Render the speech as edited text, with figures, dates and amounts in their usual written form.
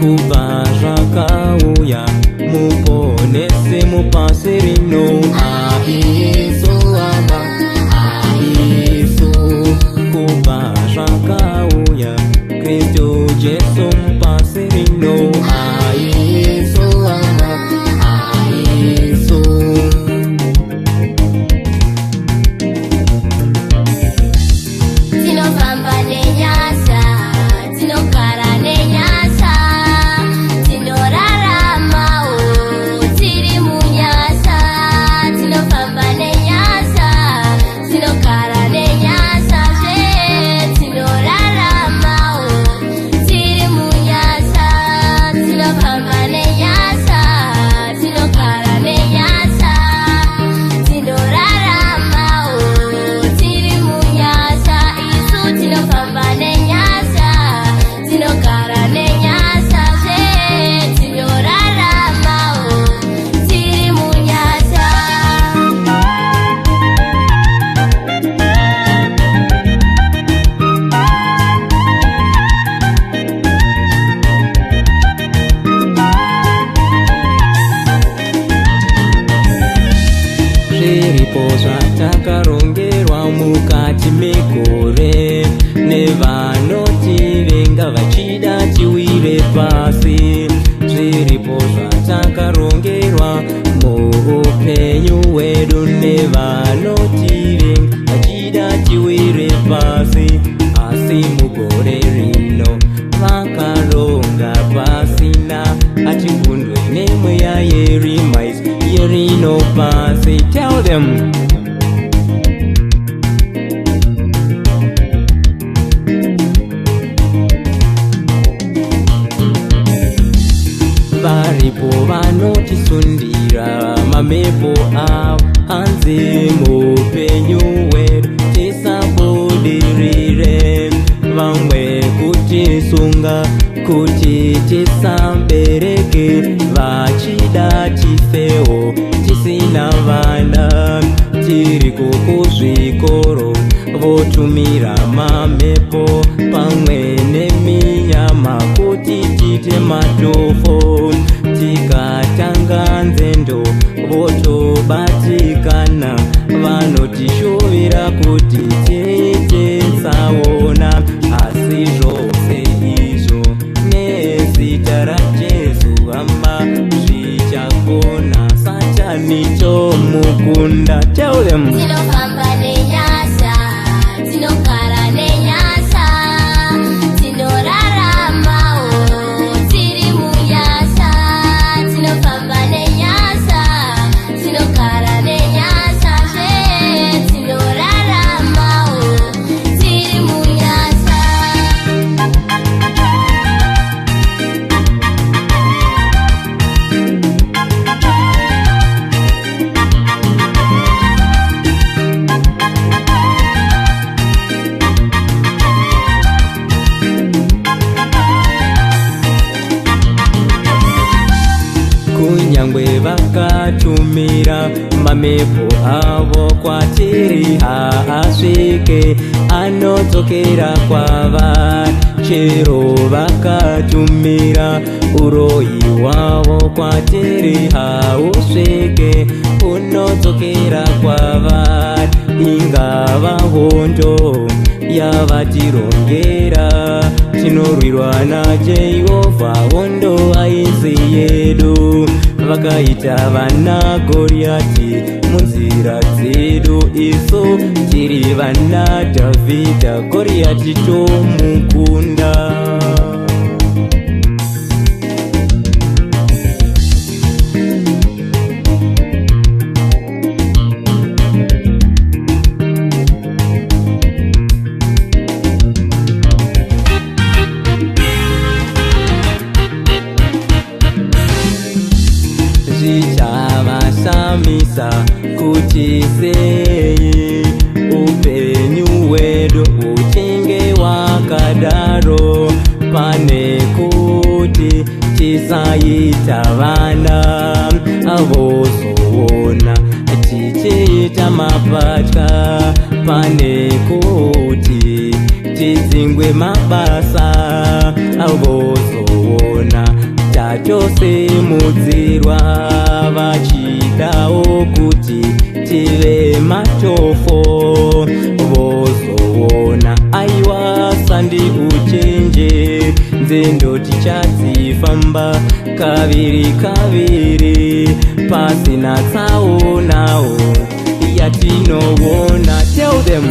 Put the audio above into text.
kubva zvakauya muponese mupasirino. Aiso ama aiso kubva zvakauya Kristu Jesu mupasirino. Aiso ama aiso tinofamba nenyasha, tinogara nenyasha, tinoraramawo tiri munyasha. Tinofamba nenyasha, tinogara nenyasha, tinoraramawo tiri munyasha. Tinofamba nenyasha, tinogara nenyasha, tinoraramawo tiri munyasha. Isu tinofamba nenyasha, tinogara nenyasha, tinoraramawo tiri munyasha. zviripo zvatakarongerwa mukati megore nevanotivenga vachida tiwire pasi. Zviripo zvatakarongerwa muupenyu hwedu nevanotivenga vachida tiwire pasi. Asi mugore rino vakaronga pasina achikundwe nemweya yerimais yerino pasi. Tell them varipo vanotisundira mamepo avo hanze mupenyu hwedu tisabudirire. Vamwe kutisunga kuti tisambereke vachida tifewo tisina vana. Tiriko kuzvikoro votumira mamepo pamwe neminyama kuti tite matofo. Tikatanga nzendo votobatikana vanotishuvira kuti tiite tsaona. Asi zvose izvo nezita raJesu ama zvichakona Satani tomukunda. Tell them Tinofamba nenyasha, tinogara nenyasha, tinoraramawo tiri munyasha. Tinofamba nenyasha, tinogara nenyasha, tinoraramawo tiri munyasha. kunyangwe vakatumira mamepo avo kwatiri haasvike anodzokera kwavari. Chero vakatumira uroyi hwavo kwatiri hausvike unodzokera kwavari. Ingava hondo yavatirongera tinorwirwa naJehovha, hondo haisi yedu. Vakaita vana Goriati munzira dzedu, isu tiri vana Dhavhidha, Goriati tomukunda. Zvichavasamisa kuti sei upenyu hwedu uchinge wakadaro. Pane kuti tisaita vana avozoona tichiita mapatya. Pane kuti tidzingwe mabasa avozoona tosimudzirwa vachidawo kuti tive matofo vozoona aiwa sandi uchenje nzendo tichadzifamba kaviri kaviri pasina tsaunawo yatinoona. Tell them